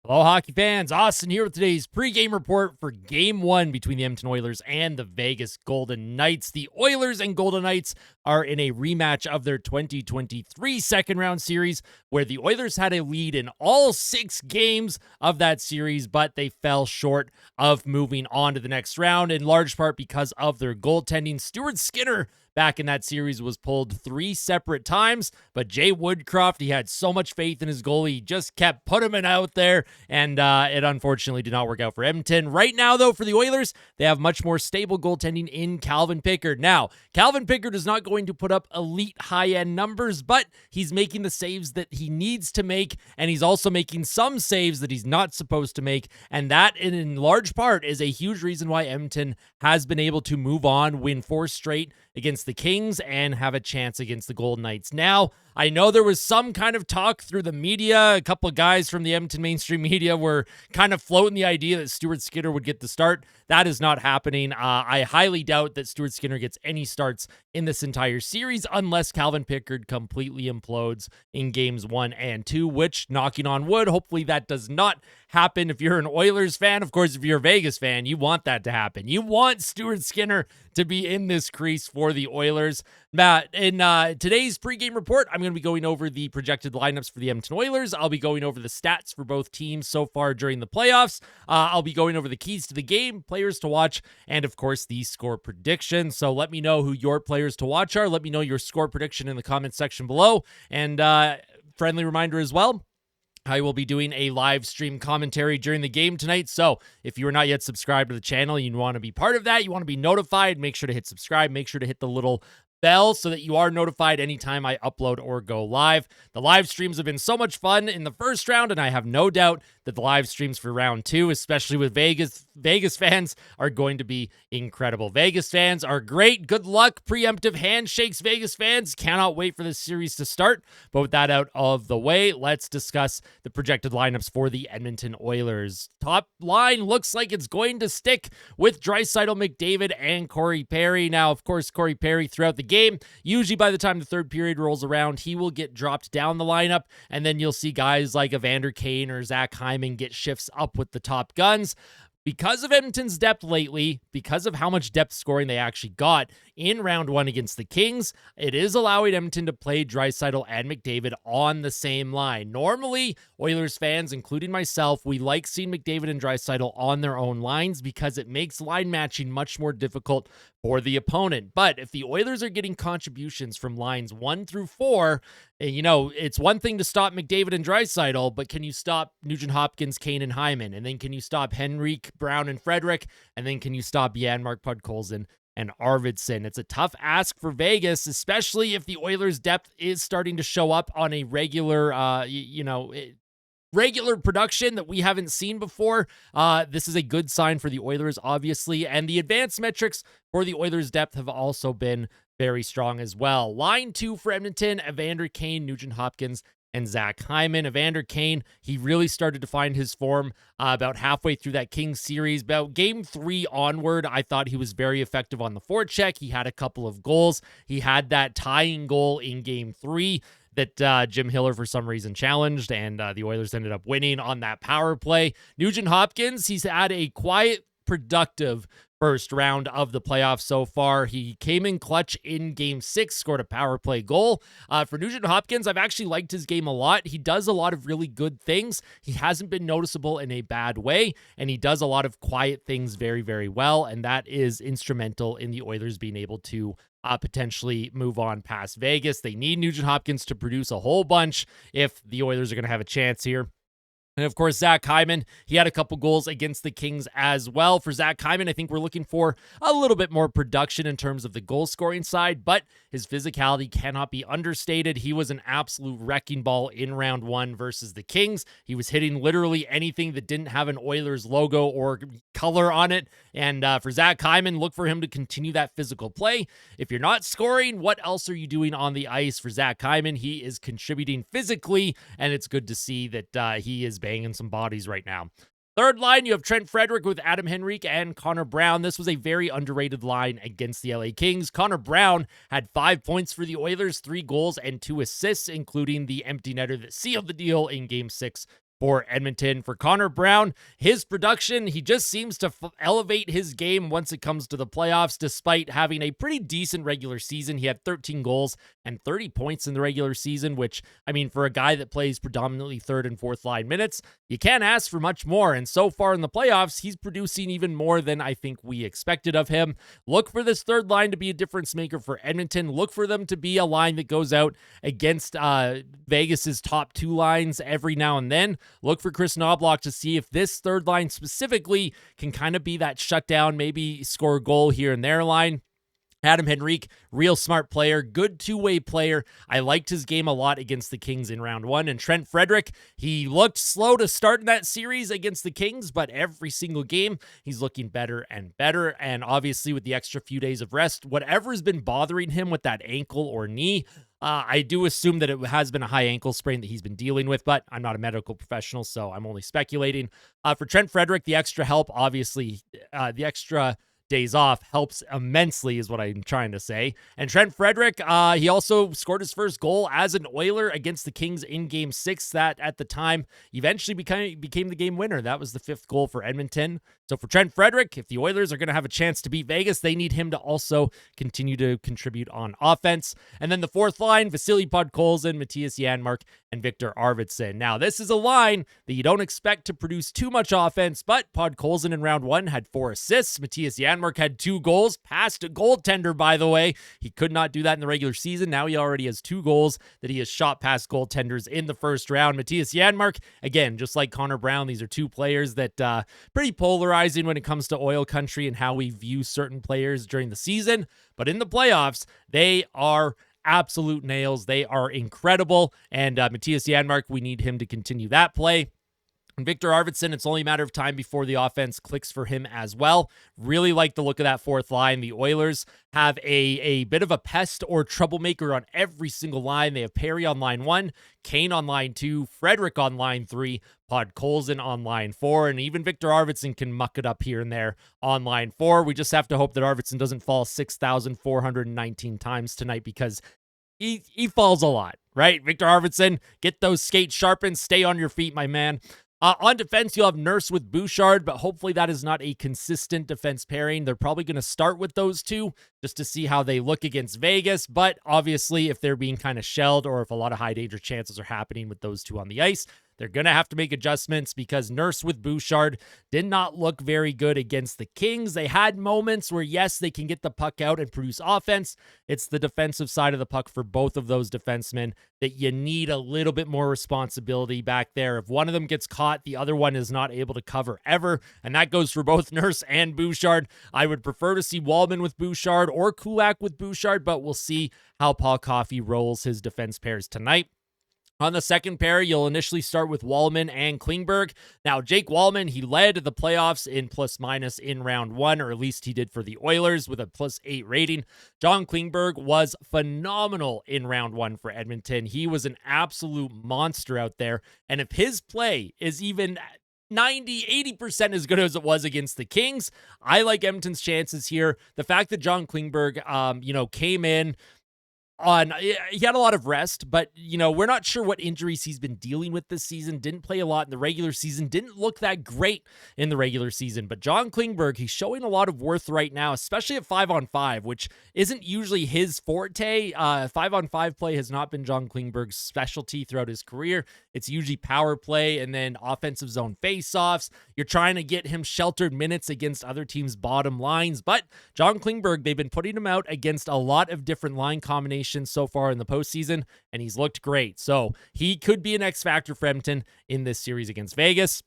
Hello, hockey fans. Austin here with today's pregame report for Game 1 between the Edmonton Oilers and the Vegas Golden Knights. The Oilers and Golden Knights are in a rematch of their 2023 second-round series, where the Oilers had a lead in all 6 games of that series, but they fell short of moving on to the next round, in large part because of their goaltending. Stuart Skinner back in that series was pulled 3 separate times, but Jay Woodcroft, he had so much faith in his goalie, he just kept putting him out there, and it unfortunately did not work out for Edmonton. Right now, though, for the Oilers, they have much more stable goaltending in Calvin Pickard. Now, Calvin Pickard is not going to put up elite high-end numbers, but he's making the saves that he needs to make, and he's also making some saves that he's not supposed to make, and that, in large part, is a huge reason why Edmonton has been able to move on, win 4 straight against the Kings, and have a chance against the Golden Knights. Now, I know there was some kind of talk through the media. A couple of guys from the Edmonton mainstream media were kind of floating the idea that Stuart Skinner would get the start. That is not happening. I highly doubt that Stuart Skinner gets any starts in this entire series unless Calvin Pickard completely implodes in games 1 and 2, which, knocking on wood, hopefully that does not happen. If you're an Oilers fan, of course, if you're a Vegas fan, you want that to happen. You want Stuart Skinner to be in this crease for the Oilers. Matt, in today's pregame report, I'm going to be going over the projected lineups for the Edmonton Oilers. I'll be going over the stats for both teams so far during the playoffs. I'll be going over the keys to the game, players to watch, and of course, the score prediction. So let me know who your players to watch are. Let me know your score prediction in the comment section below. And friendly reminder as well, I will be doing a live stream commentary during the game tonight. So if you are not yet subscribed to the channel, you want to be part of that, you want to be notified, make sure to hit subscribe, make sure to hit the little bell so that you are notified anytime I upload or go live. The live streams have been so much fun in the first round, and I have no doubt that the live streams for round 2, especially with Vegas fans, are going to be incredible. Vegas fans are great. Good luck. Preemptive handshakes, Vegas fans. Cannot wait for this series to start. But with that out of the way, let's discuss the projected lineups for the Edmonton Oilers. Top line looks like it's going to stick with Draisaitl, McDavid, and Corey Perry. Now, of course, Corey Perry throughout the game, usually by the time the third period rolls around, he will get dropped down the lineup, and then you'll see guys like Evander Kane or Zach Hyman get shifts up with the top guns. Because of Edmonton's depth lately, because of how much depth scoring they actually got in round 1 against the Kings, it is allowing Edmonton to play Draisaitl and McDavid on the same line. Normally, Oilers fans, including myself, we like seeing McDavid and Draisaitl on their own lines because it makes line matching much more difficult for the opponent. But if the Oilers are getting contributions from lines 1 through 4, you know, it's one thing to stop McDavid and Draisaitl, but can you stop Nugent Hopkins, Kane, and Hyman? And then can you stop Henrique, Brown, and Frederick? And then can you stop Janmark, Podkolzin, and Arvidsson? It's a tough ask for Vegas, especially if the Oilers' depth is starting to show up on a regular, regular production that we haven't seen before. This is a good sign for the Oilers, obviously, and the advanced metrics for the Oilers' depth have also been very strong as well. Line 2 for Edmonton, Evander Kane, Nugent Hopkins, and Zach Hyman. Evander Kane, he really started to find his form about halfway through that Kings series. About game 3 onward, I thought he was very effective on the forecheck. He had a couple of goals. He had that tying goal in game 3 that Jim Hiller, for some reason, challenged, and the Oilers ended up winning on that power play. Nugent Hopkins, he's had a quiet, productive first round of the playoffs so far. He came in clutch in game 6, scored a power play goal. For Nugent Hopkins, I've actually liked his game a lot. He does a lot of really good things. He hasn't been noticeable in a bad way, and he does a lot of quiet things very, very well, and that is instrumental in the Oilers being able to potentially move on past Vegas. They need Nugent Hopkins to produce a whole bunch if the Oilers are going to have a chance here. And of course, Zach Hyman, he had a couple goals against the Kings as well. For Zach Hyman, I think we're looking for a little bit more production in terms of the goal scoring side, but his physicality cannot be understated. He was an absolute wrecking ball in round 1 versus the Kings. He was hitting literally anything that didn't have an Oilers logo or color on it. And for Zach Hyman, look for him to continue that physical play. If you're not scoring, what else are you doing on the ice for Zach Hyman? He is contributing physically, and it's good to see that he is banging some bodies right now. Third line, you have Trent Frederick with Adam Henrique and Connor Brown. This was a very underrated line against the LA Kings. Connor Brown had 5 points for the Oilers, 3 goals and 2 assists, including the empty netter that sealed the deal in Game 6 for Edmonton. For Connor Brown, his production, he just seems to elevate his game once it comes to the playoffs, despite having a pretty decent regular season. He had 13 goals and 30 points in the regular season, which, I mean, for a guy that plays predominantly third and fourth line minutes, you can't ask for much more. And so far in the playoffs, he's producing even more than I think we expected of him. Look for this third line to be a difference maker for Edmonton. Look for them to be a line that goes out against Vegas's top two lines every now and then. Look for Chris Knobloch to see if this third line specifically can kind of be that shutdown, maybe score a goal here and there line. Adam Henrique, real smart player, good two-way player. I liked his game a lot against the Kings in round one. And Trent Frederic, he looked slow to start in that series against the Kings, but every single game, he's looking better and better. And obviously with the extra few days of rest, whatever's been bothering him with that ankle or knee, I do assume that it has been a high ankle sprain that he's been dealing with, but I'm not a medical professional, so I'm only speculating. For Trent Frederic, the extra help, obviously, the extra days off helps immensely is what I'm trying to say. And Trent Frederic, he also scored his first goal as an Oiler against the Kings in Game 6. That at the time eventually became the game winner. That was the 5th goal for Edmonton. So for Trent Frederic, if the Oilers are going to have a chance to beat Vegas, they need him to also continue to contribute on offense. And then the 4th line, Vasily Podkolzin, Matthias Janmark, and Victor Arvidsson. Now, this is a line that you don't expect to produce too much offense, but Podkolzin in round 1 had 4 assists. Matthias Janmark had 2 goals, passed a goaltender, by the way. He could not do that in the regular season. Now he already has 2 goals that he has shot past goaltenders in the first round. Matthias Janmark, again, just like Connor Brown, these are 2 players that pretty polarizing when it comes to oil country and how we view certain players during the season. But in the playoffs, they are absolute nails. They are incredible. And Matthias Janmark, we need him to continue that play. And Victor Arvidsson, it's only a matter of time before the offense clicks for him as well. Really like the look of that 4th line. The Oilers have a bit of a pest or troublemaker on every single line. They have Perry on line 1, Kane on line 2, Frederic on line 3, Podkolzin on line 4, and even Victor Arvidsson can muck it up here and there on line 4. We just have to hope that Arvidsson doesn't fall 6,419 times tonight because he falls a lot, right? Victor Arvidsson, get those skates sharpened, stay on your feet, my man. On defense, you'll have Nurse with Bouchard, but hopefully that is not a consistent defense pairing. They're probably going to start with those 2 just to see how they look against Vegas. But obviously, if they're being kind of shelled or if a lot of high danger chances are happening with those 2 on the ice, they're going to have to make adjustments because Nurse with Bouchard did not look very good against the Kings. They had moments where, yes, they can get the puck out and produce offense. It's the defensive side of the puck for both of those defensemen that you need a little bit more responsibility back there. If one of them gets caught, the other one is not able to cover ever, and that goes for both Nurse and Bouchard. I would prefer to see Wallman with Bouchard or Kulak with Bouchard, but we'll see how Paul Coffey rolls his defense pairs tonight. On the second pair, you'll initially start with Wallman and Klingberg. Now, Jake Wallman, he led the playoffs in plus-minus in round 1, or at least he did for the Oilers with a +8 rating. John Klingberg was phenomenal in round 1 for Edmonton. He was an absolute monster out there, and if his play is even 80% as good as it was against the Kings, I like Edmonton's chances here. The fact that John Klingberg, came in he had a lot of rest, but, we're not sure what injuries he's been dealing with this season. Didn't play a lot in the regular season. Didn't look that great in the regular season. But John Klingberg, he's showing a lot of worth right now, especially at 5-on-5, which isn't usually his forte. 5-on-5 play has not been John Klingberg's specialty throughout his career. It's usually power play and then offensive zone faceoffs. You're trying to get him sheltered minutes against other teams' bottom lines. But John Klingberg, they've been putting him out against a lot of different line combinations so far in the postseason, and he's looked great. So he could be an X factor for Edmonton in this series against Vegas.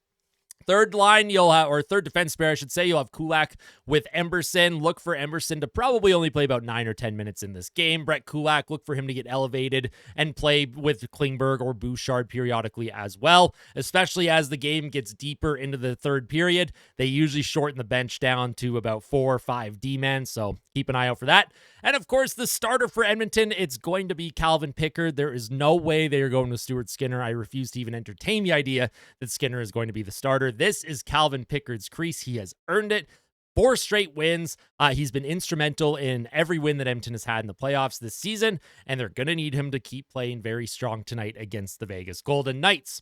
Third line, third defense pair, I should say, you'll have Kulak with Emberson. Look for Emberson to probably only play about 9 or 10 minutes in this game. Brett Kulak, look for him to get elevated and play with Klingberg or Bouchard periodically as well, especially as the game gets deeper into the third period. They usually shorten the bench down to about 4 or 5 D-men, so keep an eye out for that. And of course, the starter for Edmonton, it's going to be Calvin Pickard. There is no way they are going to Stuart Skinner. I refuse to even entertain the idea that Skinner is going to be the starter. This is Calvin Pickard's crease. He has earned it. 4 straight wins. He's been instrumental in every win that Edmonton has had in the playoffs this season, and they're going to need him to keep playing very strong tonight against the Vegas Golden Knights.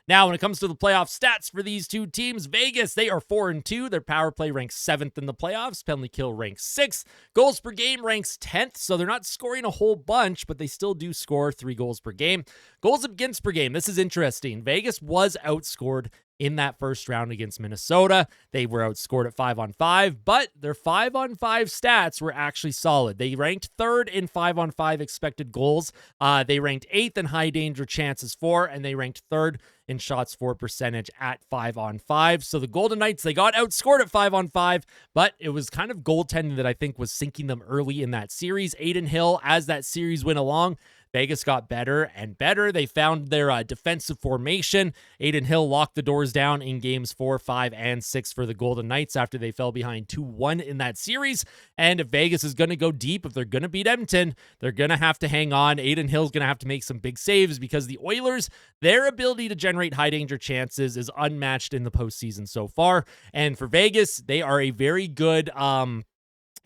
Now, when it comes to the playoff stats for these two teams, Vegas, they are 4-2. Their power play ranks 7th in the playoffs. Penalty kill ranks 6th. Goals per game ranks 10th, so they're not scoring a whole bunch, but they still do score 3 goals per game. Goals against per game, this is interesting. Vegas was outscored in that first round against Minnesota. They were outscored at 5-on-5, but their 5-on-5 stats were actually solid. They ranked 3rd in 5-on-5 expected goals. They ranked 8th in high danger chances for, and they ranked 3rd in shots for percentage at 5-on-5. So the Golden Knights, they got outscored at 5-on-5, but it was kind of goaltending that I think was sinking them early in that series. Adin Hill, as that series went along, Vegas got better and better. They found their defensive formation. Adin Hill locked the doors down in games 4, 5, and 6 for the Golden Knights after they fell behind 2-1 in that series. And if Vegas is going to go deep, if they're going to beat Edmonton, they're going to have to hang on. Adin Hill's going to have to make some big saves because the Oilers, their ability to generate high danger chances is unmatched in the postseason so far. And for Vegas, they are a very good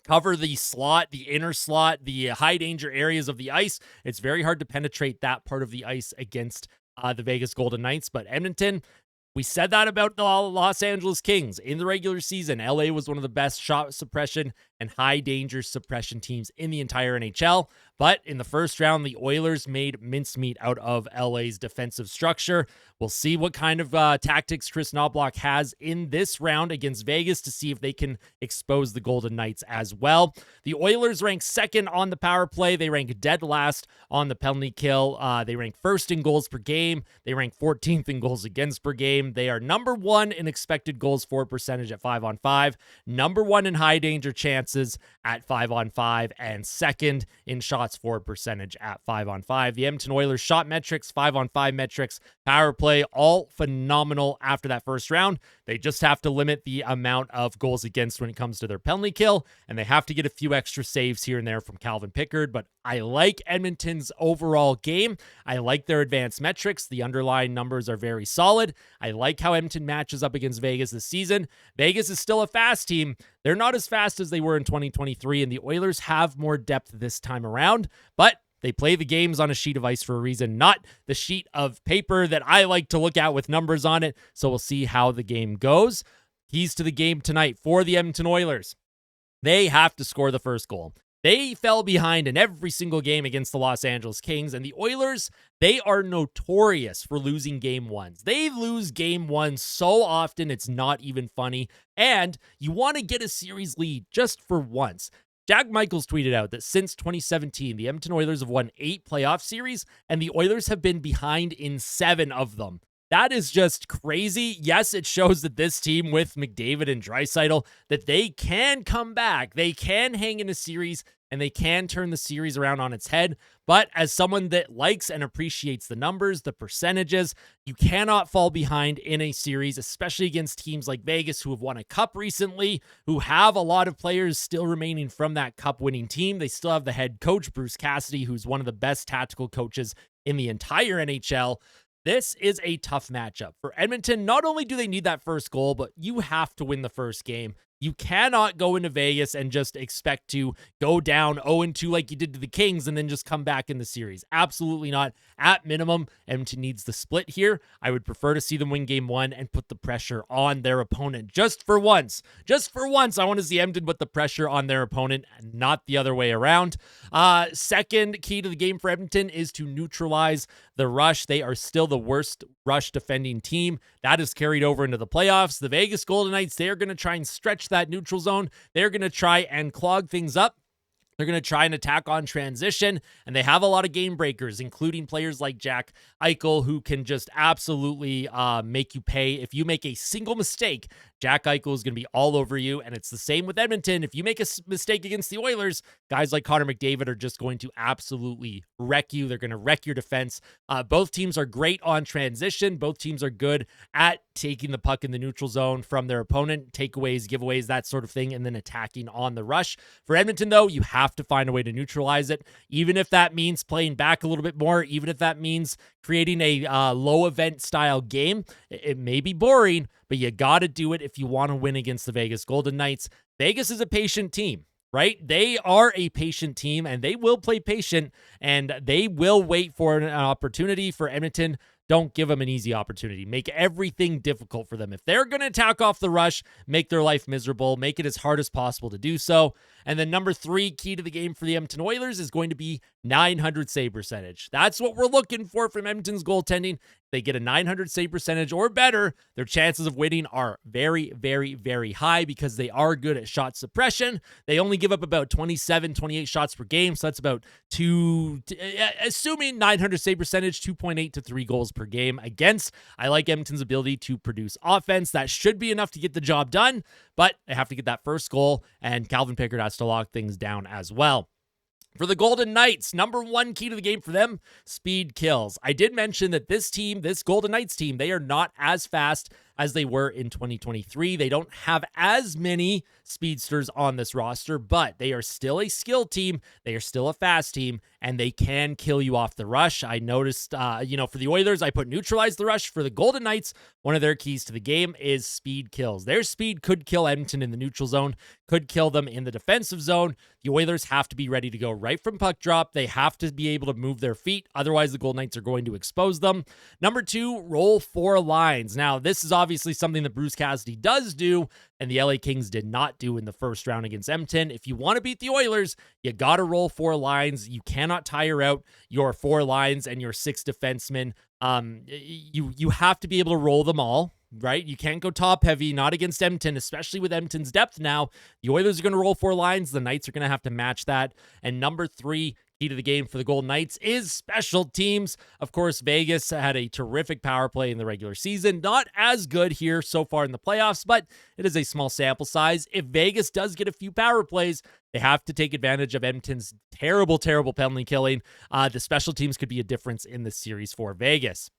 cover the slot, the inner slot, the high danger areas of the ice. It's very hard to penetrate that part of the ice against the Vegas Golden Knights. But Edmonton, we said that about the Los Angeles Kings. In the regular season, LA was one of the best shot suppression and high danger suppression teams in the entire NHL. But in the first round, the Oilers made mincemeat out of LA's defensive structure. We'll see what kind of tactics Chris Knoblauch has in this round against Vegas to see if they can expose the Golden Knights as well. The Oilers rank 2nd on the power play. They rank dead last on the penalty kill. They rank 1st in goals per game. They rank 14th in goals against per game. They are number 1 in expected goals for percentage at 5-on-5, number 1 in high danger chances at 5-on-5, and 2nd in shots for percentage at 5-on-5. The Edmonton Oilers shot metrics, 5-on-5 metrics, power play, all phenomenal after that first round. They just have to limit the amount of goals against when it comes to their penalty kill, and they have to get a few extra saves here and there from Calvin Pickard. But I like Edmonton's overall game. I like their advanced metrics. The underlying numbers are very solid. I like how Edmonton matches up against Vegas this season. Vegas is still a fast team. They're not as fast as they were in 2023, and the Oilers have more depth this time around, but they play the games on a sheet of ice for a reason, not the sheet of paper that I like to look at with numbers on it. So we'll see how the game goes. Keys to the game tonight for the Edmonton Oilers. They have to score the first goal. They fell behind in every single game against the Los Angeles Kings, and the Oilers, they are notorious for losing game ones. They lose game one so often, it's not even funny, and you want to get a series lead just for once. Jack Michaels tweeted out that since 2017, the Edmonton Oilers have won 8 playoff series, and the Oilers have been behind in 7 of them. That is just crazy. Yes, it shows that this team with McDavid and Draisaitl, that they can come back. They can hang in a series, and they can turn the series around on its head. But as someone that likes and appreciates the numbers, the percentages, you cannot fall behind in a series, especially against teams like Vegas, who have won a cup recently, who have a lot of players still remaining from that cup-winning team. They still have the head coach, Bruce Cassidy, who's one of the best tactical coaches in the entire NHL. This is a tough matchup. For Edmonton, not only do they need that first goal, but you have to win the first game. You cannot go into Vegas and just expect to go down 0-2 like you did to the Kings and then just come back in the series. Absolutely not. At minimum, Edmonton needs the split here. I would prefer to see them win game 1 and put the pressure on their opponent just for once. Just for once, I want to see Edmonton put the pressure on their opponent, not the other way around. Second key to the game for Edmonton is to neutralize the rush. They are still the worst rush defending team. That is carried over into the playoffs. The Vegas Golden Knights, they are going to try and stretch that neutral zone. They're going to try and clog things up. They're going to try and attack on transition, and they have a lot of game breakers, including players like Jack Eichel, who can just absolutely make you pay. If you make a single mistake, Jack Eichel is going to be all over you, and it's the same with Edmonton. If you make a mistake against the Oilers, guys like Connor McDavid are just going to absolutely wreck you. They're going to wreck your defense. Both teams are great on transition. Both teams are good at taking the puck in the neutral zone from their opponent, takeaways, giveaways, that sort of thing, and then attacking on the rush. For Edmonton, though, you have to find a way to neutralize it, even if that means playing back a little bit more, even if that means creating a low event style game. It may be boring, but you got to do it if you want to win against the Vegas Golden Knights. Vegas is a patient team, right? They are a patient team, and they will play patient, and they will wait for an opportunity for Edmonton don't give them an easy opportunity. Make everything difficult for them. If they're going to attack off the rush, make their life miserable, make it as hard as possible to do so. And then number 3, key to the game for the Edmonton Oilers is going to be 900 save percentage. That's what we're looking for from Edmonton's goaltending. If they get a 900 save percentage or better, their chances of winning are very, very, very high because they are good at shot suppression. They only give up about 27, 28 shots per game. So that's about assuming 900 save percentage, 2.8 to 3 goals per game against. I like Edmonton's ability to produce offense. That should be enough to get the job done, but they have to get that first goal, and Calvin Pickard has to lock things down as well. For the Golden Knights, number 1 key to the game for them, speed kills. I did mention that this Golden Knights team, they are not as fast as they were in 2023. They don't have as many speedsters on this roster, but they are still a skilled team. They are still a fast team, and they can kill you off the rush. I noticed, for the Oilers, I put neutralize the rush. For the Golden Knights, one of their keys to the game is speed kills. Their speed could kill Edmonton in the neutral zone, could kill them in the defensive zone. The Oilers have to be ready to go right from puck drop. They have to be able to move their feet. Otherwise, the Golden Knights are going to expose them. Number 2, roll 4 lines. Now, this is obviously something that Bruce Cassidy does do, and the LA Kings did not do in the first round against Edmonton. If you want to beat the Oilers, you got to roll 4 lines. You cannot tire out your 4 lines and your 6 defensemen. You have to be able to roll them all, right? You can't go top heavy, not against Edmonton, especially with Edmonton's depth now. The Oilers are going to roll 4 lines. The Knights are going to have to match that. And number 3, key to the game for the Golden Knights is special teams. Of course, Vegas had a terrific power play in the regular season. Not as good here so far in the playoffs, but it is a small sample size. If Vegas does get a few power plays, they have to take advantage of Edmonton's terrible, terrible penalty killing. The special teams could be a difference in this series for Vegas.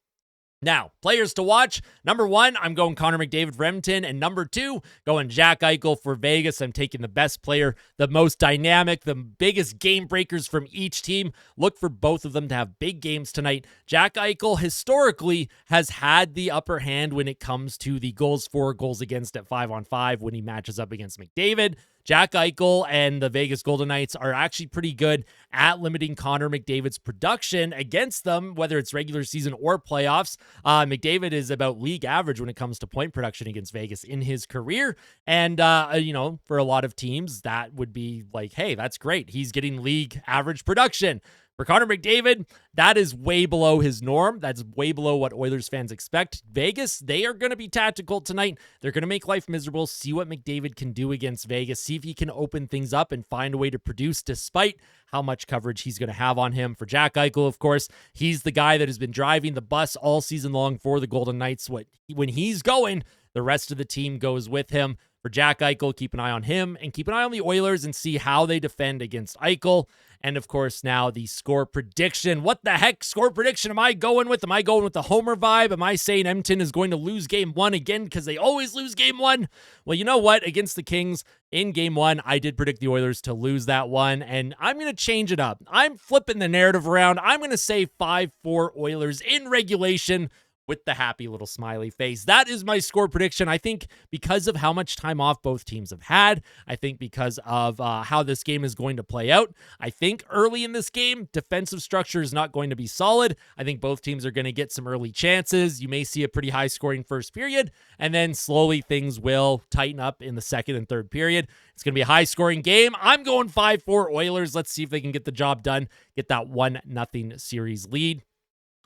Now, players to watch. Number 1, I'm going Connor McDavid for Edmonton. And number 2, going Jack Eichel for Vegas. I'm taking the best player, the most dynamic, the biggest game breakers from each team. Look for both of them to have big games tonight. Jack Eichel historically has had the upper hand when it comes to the goals for, goals against at 5-on-5 when he matches up against McDavid. Jack Eichel and the Vegas Golden Knights are actually pretty good at limiting Connor McDavid's production against them, whether it's regular season or playoffs. McDavid is about league average when it comes to point production against Vegas in his career. And, for a lot of teams, that would be like, hey, that's great. He's getting league average production. For Connor McDavid, that is way below his norm. That's way below what Oilers fans expect. Vegas, they are going to be tactical tonight. They're going to make life miserable, see what McDavid can do against Vegas, see if he can open things up and find a way to produce despite how much coverage he's going to have on him. For Jack Eichel, of course, he's the guy that has been driving the bus all season long for the Golden Knights. When he's going, the rest of the team goes with him. For Jack Eichel, keep an eye on him and keep an eye on the Oilers and see how they defend against Eichel. And of course, now the score prediction. What the heck score prediction am I going with? Am I going with the Homer vibe? Am I saying Edmonton is going to lose game 1 again because they always lose game 1? Well, you know what? Against the Kings in game 1, I did predict the Oilers to lose that one, and I'm going to change it up. I'm flipping the narrative around. I'm going to say 5-4 Oilers in regulation, with the happy little smiley face. That is my score prediction. I think because of how much time off both teams have had, I think because of how this game is going to play out, I think early in this game, defensive structure is not going to be solid. I think both teams are going to get some early chances. You may see a pretty high scoring first period, and then slowly things will tighten up in the second and third period. It's going to be a high scoring game. I'm going 5-4 Oilers. Let's see if they can get the job done, get that 1-0 series lead.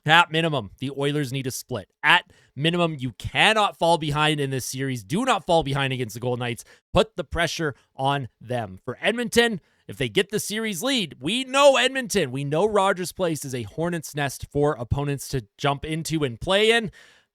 At minimum, the Oilers need a split. At minimum, you cannot fall behind in this series. Do not fall behind against the Golden Knights. Put the pressure on them. For Edmonton, if they get the series lead, we know Edmonton. We know Rogers Place is a hornet's nest for opponents to jump into and play in.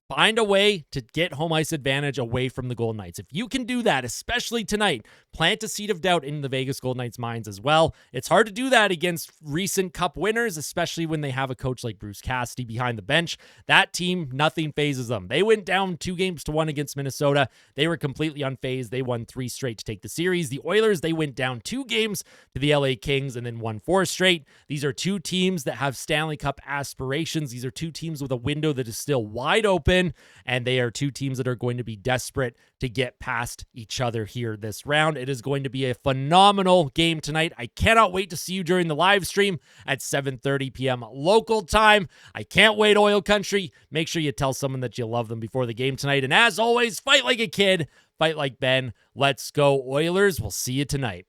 Find a way to get home ice advantage away from the Golden Knights. If you can do that, especially tonight, plant a seed of doubt in the Vegas Golden Knights' minds as well. It's hard to do that against recent Cup winners, especially when they have a coach like Bruce Cassidy behind the bench. That team, nothing phases them. They went down 2-1 against Minnesota. They were completely unfazed. They won 3 straight to take the series. The Oilers, they went down 2 games to the LA Kings and then won 4 straight. These are 2 teams that have Stanley Cup aspirations. These are 2 teams with a window that is still wide open. Edmonton, and they are two teams that are going to be desperate to get past each other here this round. It is going to be a phenomenal game tonight. I cannot wait to see you during the live stream at 7:30 p.m. local time. I can't wait, Oil Country. Make sure you tell someone that you love them before the game tonight. And as always, fight like a kid, fight like Ben. Let's go, Oilers. We'll see you tonight.